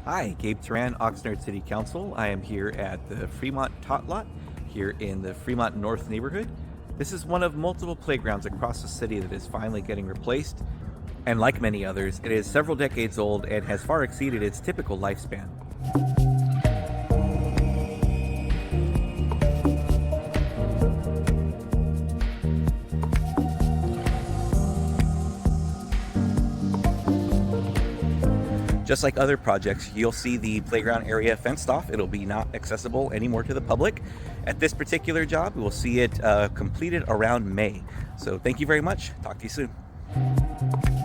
Hi, Gabe Teran, Oxnard City Council. I am here at the Fremont Tot Lot here in the Fremont North neighborhood. This is one of multiple playgrounds across the city that is finally getting replaced. And like many others, it is several decades old and has far exceeded its typical lifespan. Just like other projects, you'll see the playground area fenced off. It'll be not accessible anymore to the public. At this particular job, we'll see it completed around May. So thank you very much. Talk to you soon.